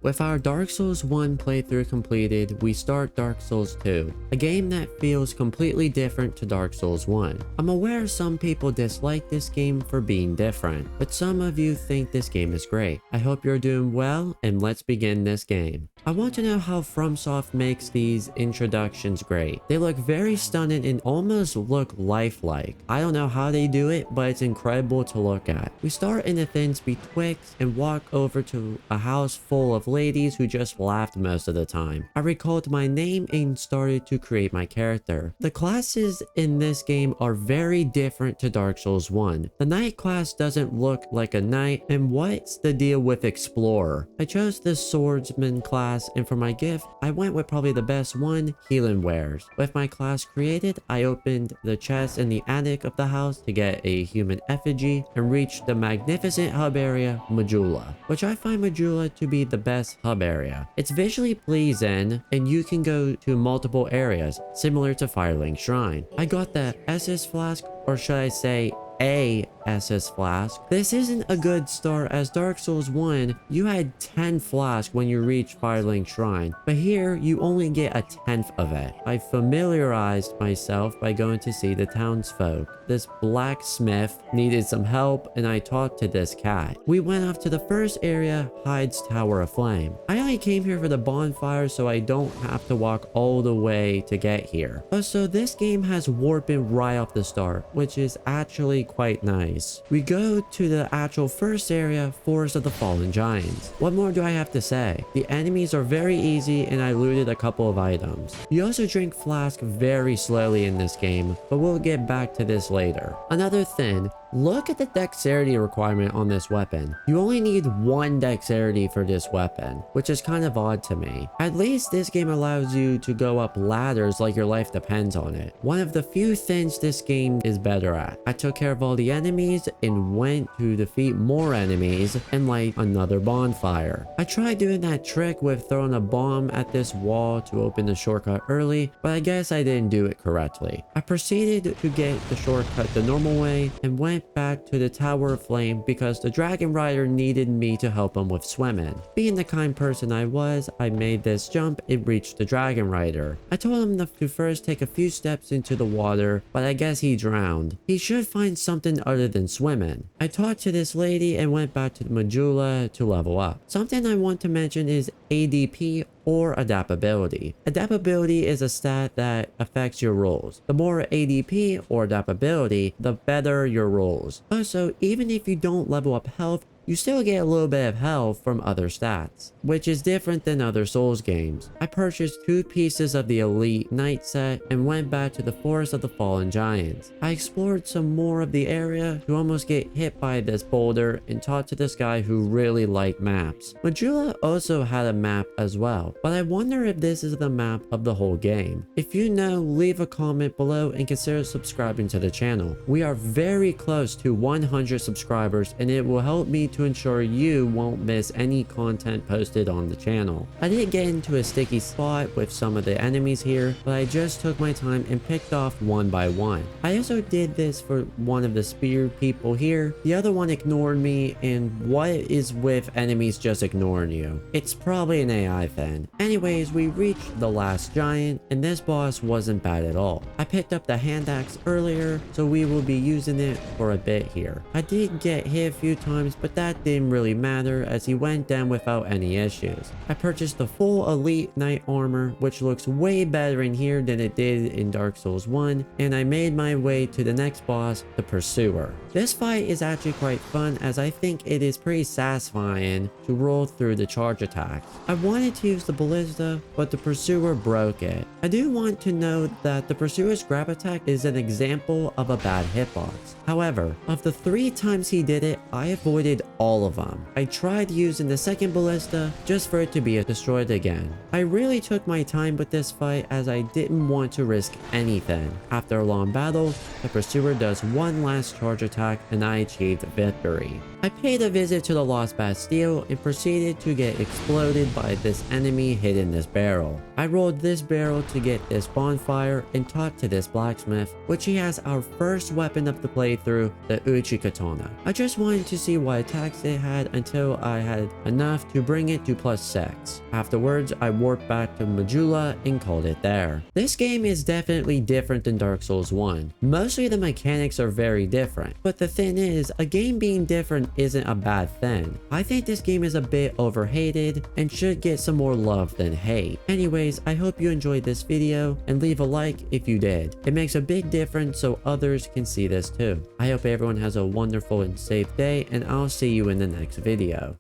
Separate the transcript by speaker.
Speaker 1: With our Dark Souls 1 playthrough completed, we start Dark Souls 2, a game that feels completely different to Dark Souls 1. I'm aware some people dislike this game for being different, but some of you think this game is great. I hope you're doing well, and let's begin this game. I want to know how FromSoft makes these introductions great. They look very stunning and almost look lifelike. I don't know how they do it, but it's incredible to look at. We start in Athens Betwixt and walk over to a house full of ladies who just laughed most of the time. I recalled my name and started to create my character. The classes in this game are very different to Dark Souls 1. The knight class doesn't look like a knight, and what's the deal with explorer? I chose the swordsman class, and for my gift, I went with probably the best one, healing wares. With my class created, I opened the chest in the attic of the house to get a human effigy and reached the magnificent hub area, Majula, which I find Majula to be the best hub area. It's visually pleasing, and you can go to multiple areas, similar to Firelink Shrine. I got the SS flask, or should I say a SS flask. This isn't a good start, as Dark Souls 1, you had 10 flasks when you reached Firelink Shrine, but here you only get a 10th of it. I familiarized myself by going to see the townsfolk. This blacksmith needed some help, and I talked to this cat. We went off to the first area, Hyde's Tower of Flame. I only came here for the bonfire, so I don't have to walk all the way to get here. Also, this game has warping right off the start, which is actually quite nice. We go to the actual first area, Forest of the Fallen Giants. What more do I have to say? The enemies are very easy, and I looted a couple of items. You also drink flask very slowly in this game, but we'll get back to this later. Another thing, look at the dexterity requirement on this weapon. You only need 1 dexterity for this weapon, which is kind of odd to me. At least this game allows you to go up ladders like your life depends on it. One of the few things this game is better at. I took care of all the enemies and went to defeat more enemies and light another bonfire. I tried doing that trick with throwing a bomb at this wall to open the shortcut early, but I guess I didn't do it correctly. I proceeded to get the shortcut the normal way and went back to the Tower of Flame because the Dragonrider needed me to help him with swimming. Being the kind person I was, I made this jump and reached the Dragonrider. I told him to first take a few steps into the water, but I guess he drowned. He should find something other than swimming. I talked to this lady and went back to the Majula to level up. Something I want to mention is ADP, or adaptability. Adaptability is a stat that affects your rolls. The more ADP or adaptability, the better your rolls. Also, even if you don't level up health, you still get a little bit of health from other stats, which is different than other Souls games. I purchased 2 pieces of the Elite Knight set and went back to the Forest of the Fallen Giants. I explored some more of the area to almost get hit by this boulder and talked to this guy who really liked maps. Majula also had a map as well, but I wonder if this is the map of the whole game. If you know, leave a comment below and consider subscribing to the channel. We are very close to 100 subscribers, and it will help me to ensure you won't miss any content posted on the channel. I did get into a sticky spot with some of the enemies here, but I just took my time and picked off one by one. I also did this for one of the spear people here. The other one ignored me, and what is with enemies just ignoring you? It's probably an AI thing. Anyways, we reached the last giant, and this boss wasn't bad at all. I picked up the hand axe earlier, so we will be using it for a bit here. I did get hit a few times, but that didn't really matter as he went down without any issues. I purchased the full Elite Knight armor, which looks way better in here than it did in Dark Souls 1, and I made my way to the next boss, the Pursuer. This fight is actually quite fun, as I think it is pretty satisfying to roll through the charge attacks. I wanted to use the ballista, but the Pursuer broke it. I do want to note that the Pursuer's grab attack is an example of a bad hitbox. However, of the 3 times he did it, I avoided all of them. I tried using the second ballista just for it to be destroyed again. I really took my time with this fight as I didn't want to risk anything. After a long battle, the Pursuer does one last charge attack and I achieved victory. I I paid a visit to the Lost Bastille and proceeded to get exploded by this enemy hidden in this barrel. I rolled this barrel to get this bonfire and talked to this blacksmith, which he has our first weapon of the playthrough, the Uchi Katana. I just wanted to see what attacks it had until I had enough to bring it to +6. Afterwards, I warped back to Majula and called it there. This game is definitely different than Dark Souls 1. Mostly the mechanics are very different, but the thing is, a game being different isn't a bad thing. I think this game is a bit overhated and should get some more love than hate. Anyways, I hope you enjoyed this video and leave a like if you did. It makes a big difference so others can see this too. I hope everyone has a wonderful and safe day, and I'll see you in the next video.